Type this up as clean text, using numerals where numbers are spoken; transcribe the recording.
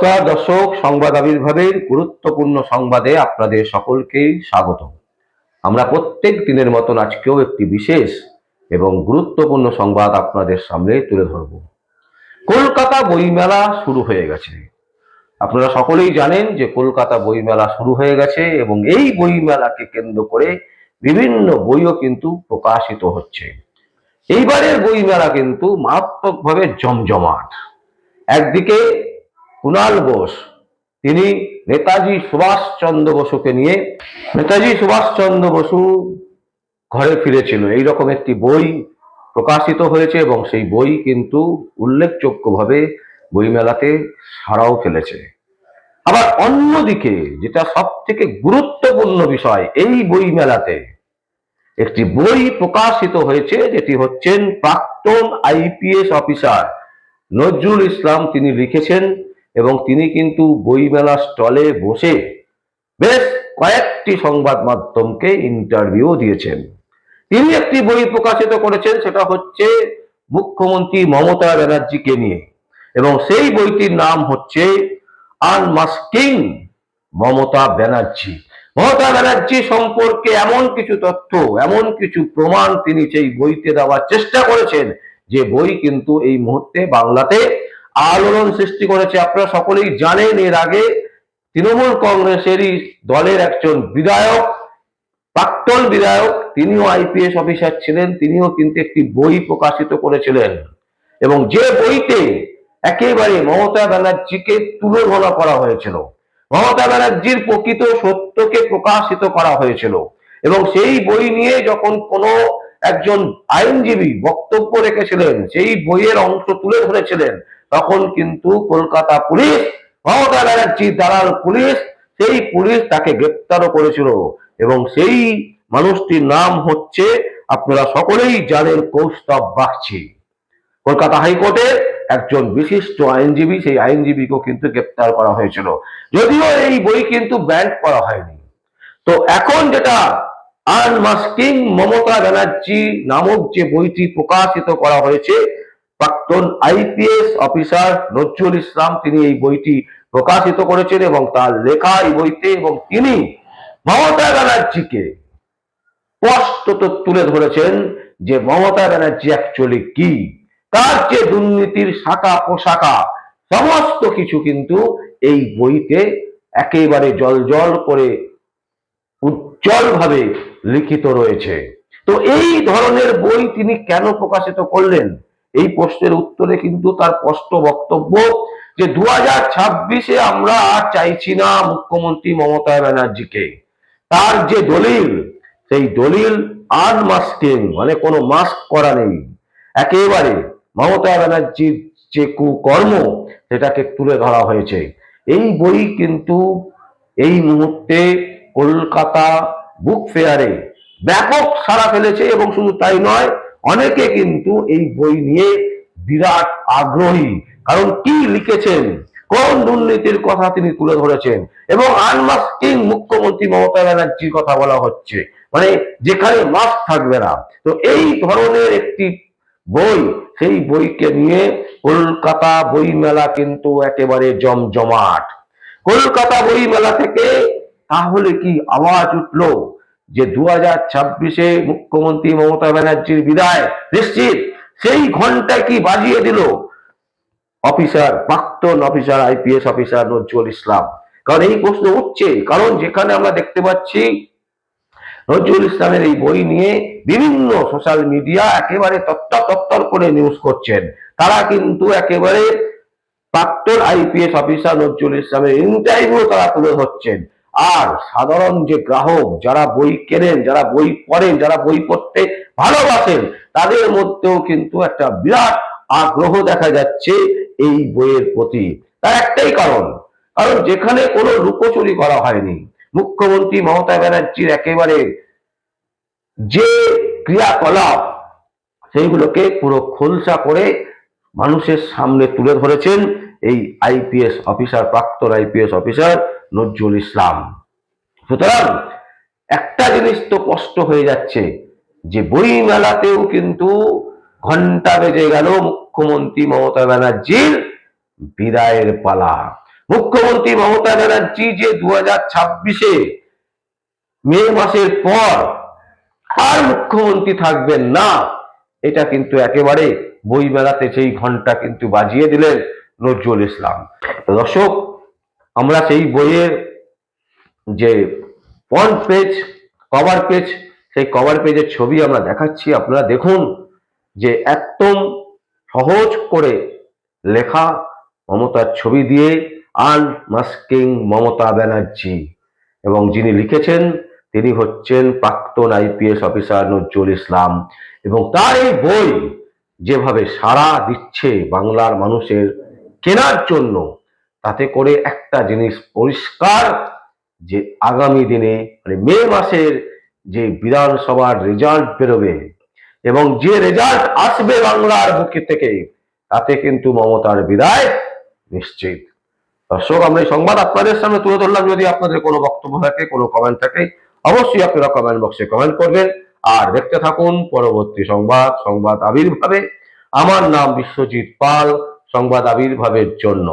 নমস্কার দর্শক, সংবাদ আবির্ভাবের গুরুত্বপূর্ণ সংবাদে আপনাদের সকলকেই স্বাগত। আমরা প্রত্যেক দিনের মতন আজকেও একটি বিশেষ এবং গুরুত্বপূর্ণ সংবাদ আপনাদের সামনে তুলে ধরব। কলকাতা বইমেলা শুরু হয়ে গেছে। আপনারা সকলেই জানেন যে কলকাতা বইমেলা শুরু হয়ে গেছে এবং এই বইমেলাকে কেন্দ্র করে বিভিন্ন বইও কিন্তু প্রকাশিত হচ্ছে। এইবারের বইমেলা কিন্তু মারাত্মকভাবে জমজমাট। একদিকে কুণাল বোস, তিনি নেতাজি সুভাষচন্দ্র বসুকে নিয়ে নেতাজি সুভাষচন্দ্র বসু ঘরে ফিরেছিল এইরকম একটি বই প্রকাশিত হয়েছে এবং সেই বই কিন্তু উল্লেখযোগ্যভাবে বইমেলাতে সাড়াও ফেলেছে। আবার অন্যদিকে যেটা সব থেকে গুরুত্বপূর্ণ বিষয়, এই বইমেলাতে একটি বই প্রকাশিত হয়েছে যেটি হচ্ছেন প্রাক্তন আইপিএস অফিসার নজরুল ইসলাম তিনি লিখেছেন এবং তিনি কিন্তু বইমেলা স্টলে বসে বেশ কয়েকটি সংবাদ মাধ্যমকে ইন্টারভিউ দিয়েছেন। তিনি একটি বই প্রকাশিত করেছেন, সেটা হচ্ছে মুখ্যমন্ত্রী মমতা ব্যানার্জিকে নিয়ে, এবং সেই বইটির নাম হচ্ছে আনমাস্কিং মমতা ব্যানার্জি। মমতা ব্যানার্জি সম্পর্কে এমন কিছু তথ্য, এমন কিছু প্রমাণ তিনি সেই বইতে দেওয়ার চেষ্টা করেছেন যে বই কিন্তু এই মুহূর্তে বাংলাতে আলোড়ন সৃষ্টি করেছে। আপনারা সকলেই জানেন এর আগে তৃণমূল কংগ্রেসেরই দলের একজন বিধায়ক, প্রাক্তন বিধায়ক, তিনিও আইপিএস অফিসার ছিলেন, তিনিও কিন্তু একটি বই প্রকাশিত করেছিলেন এবং যে বইতে একেবারে মমতা ব্যানার্জিকে তুলে ধরা করা হয়েছিল, মমতা ব্যানার্জির প্রকৃত সত্যকে প্রকাশিত করা হয়েছিল। এবং সেই বই নিয়ে যখন কোনো একজন আইনজীবী বক্তব্য রেখেছিলেন, সেই বইয়ের অংশ তুলে ধরেছিলেন, তখন কিন্তু কলকাতা পুলিশ, মমতা ব্যানার্জির দালাল পুলিশ, সেই পুলিশ তাকে গ্রেপ্তারও করেছিল এবং সেই মানুষটির নাম হচ্ছে, আপনারা সকলেই জানেন, কৌস্তব বাগচি। কলকাতা হাইকোর্টের একজন বিশিষ্ট আইনজীবী, সেই আইনজীবীকেও কিন্তু গ্রেপ্তার করা হয়েছিল, যদিও এই বই কিন্তু ব্যান করা হয়নি। তো এখন যেটা আনমাস্কিং মমতা ব্যানার্জি নামক যে বইটি প্রকাশিত করা হয়েছে, প্রাক্তন আইপিএস অফিসার নজরুল ইসলাম তিনি এই বইটি প্রকাশিত করেছেন এবং তার লেখা এই বইতে, এবং তিনি মমতা ব্যানার্জিকে স্পষ্টত তুলে ধরেছেন যে মমতা ব্যানার্জি অ্যাকচুয়ালি কি, তার যে দুর্নীতির শাখা পোশাখা সমস্ত কিছু কিন্তু এই বইতে একেবারে জল করে উজ্জ্বল ভাবে লিখিত রয়েছে। তো এই ধরনের বই তিনি কেন প্রকাশিত করলেন, এই প্রশ্নের উত্তরে কিন্তু তার স্পষ্ট বক্তব্য যে 2026-এ আমরা আর চাইছি না মুখ্যমন্ত্রী মমতা ব্যানার্জিকে। তার যে দলিল, সেই দলিল আনমাস্কিং, মানে কোনো মাস্ক করা নেই, একেবারে মমতা ব্যানার্জির যে কুকর্ম সেটাকে তুলে ধরা হয়েছে। এই বই কিন্তু এই মুহূর্তে কলকাতা বুক ফেয়ারে ব্যাপক সাড়া ফেলেছে এবং শুধু তাই নয়, অনেকে কিন্তু এই বই নিয়ে বিরাট আগ্রহী। কারণ কি লিখেছেন, কোন দুর্নীতির কথা তিনি তুলে ধরেছেন, এবং আনমাস্কিং মুখ্যমন্ত্রী মমতা ব্যানার্জির কথা বলা হচ্ছে, মানে যেখানে মাস্ক থাকবে না। তো এই ধরনের একটি বই, সেই বইকে নিয়ে কলকাতা বই মেলা কিন্তু একেবারে জমজমাট। কলকাতা বই মেলা থেকে তাহলে কি আওয়াজ উঠলো যে 2026-এ মুখ্যমন্ত্রী মমতা ব্যানার্জির বিদায় নিশ্চিত, সেই ঘন্টা কি বাজিয়ে দিল অফিসার, প্রাক্তন officer IPS officer Nazrul Islam? কারণ এই প্রশ্ন উঠছে, কারণ যেখানে আমরা দেখতে পাচ্ছি নজরুল ইসলামের এই বই নিয়ে বিভিন্ন সোশ্যাল মিডিয়া একেবারে তত্তর করে নিউজ করছেন, তারা কিন্তু একেবারে প্রাক্তন আইপিএস অফিসার নজরুল ইসলামের ইন্টারভিউ তারা তুলে ধরছেন। আর সাধারণ যে গ্রাহক, যারা বই কেনেন, যারা বই পড়েন, যারা বই পড়তে ভালোবাসেন, তাদের মধ্যেও কিন্তু একটা বিরাট আগ্রহ দেখা যাচ্ছে এই বইয়ের প্রতি। তার একটাই কারণ, কারণ যেখানে কোনো লুকোচুরি করা হয়নি, মুখ্যমন্ত্রী মমতা ব্যানার্জির একেবারে যে ক্রিয়াকলাপ সেইগুলোকে পুরো খোলসা করে মানুষের সামনে তুলে ধরেছেন এই আইপিএস অফিসার, প্রাক্তন আইপিএস অফিসার নজরুল ইসলাম। সুতরাং একটা জিনিস তো স্পষ্ট হয়ে যাচ্ছে যে বই মেলাতেও কিন্তু ঘন্টা বেজে গেল মুখ্যমন্ত্রী মমতা ব্যানার্জির বিদায়ের পালা। মুখ্যমন্ত্রী মমতা ব্যানার্জি যে 2026-এ মে মাসের পর আর মুখ্যমন্ত্রী থাকবেন না, এটা কিন্তু একেবারে বইমেলাতে সেই ঘন্টা কিন্তু বাজিয়ে দিলেন নজরুল ইসলাম। তো দর্শক, আমরা সেই বইয়ের যে ফ্রন্ট পেজ, কভার পেজ, সেই কভার পেজের ছবি আমরা দেখাচ্ছি, আপনারা দেখুন যে একদম সহজ করে লেখা মমতার ছবি দিয়ে, আনমাস্কিং মমতা ব্যানার্জি, এবং যিনি লিখেছেন তিনি হচ্ছেন প্রাক্তন আইপিএস অফিসার নজরুল ইসলাম। এবং তার এই বই যেভাবে সাড়া দিচ্ছে বাংলার মানুষের কেনার জন্য, তাতে করে একটা জিনিস পরিষ্কার যে আগামী দিনে মানে মে মাসের যে বিধানসভার রেজাল্ট বেরোবে এবং যে রেজাল্ট আসবে বাংলার বুকে থেকে, তাতে কিন্তু মমতার বিদায় নিশ্চিত। দর্শক, আমরা এই সংবাদ আপনাদের সামনে তুলে ধরলাম। যদি আপনাদের কোনো বক্তব্য থাকে, কোনো কমেন্ট থাকে, অবশ্যই আপনারা কমেন্ট বক্সে কমেন্ট করবেন। আর দেখতে থাকুন পরবর্তী সংবাদ, সংবাদ আবির্ভাবে। আমার নাম বিশ্বজিৎ পাল, সংবাদ আবির্ভাবের জন্য।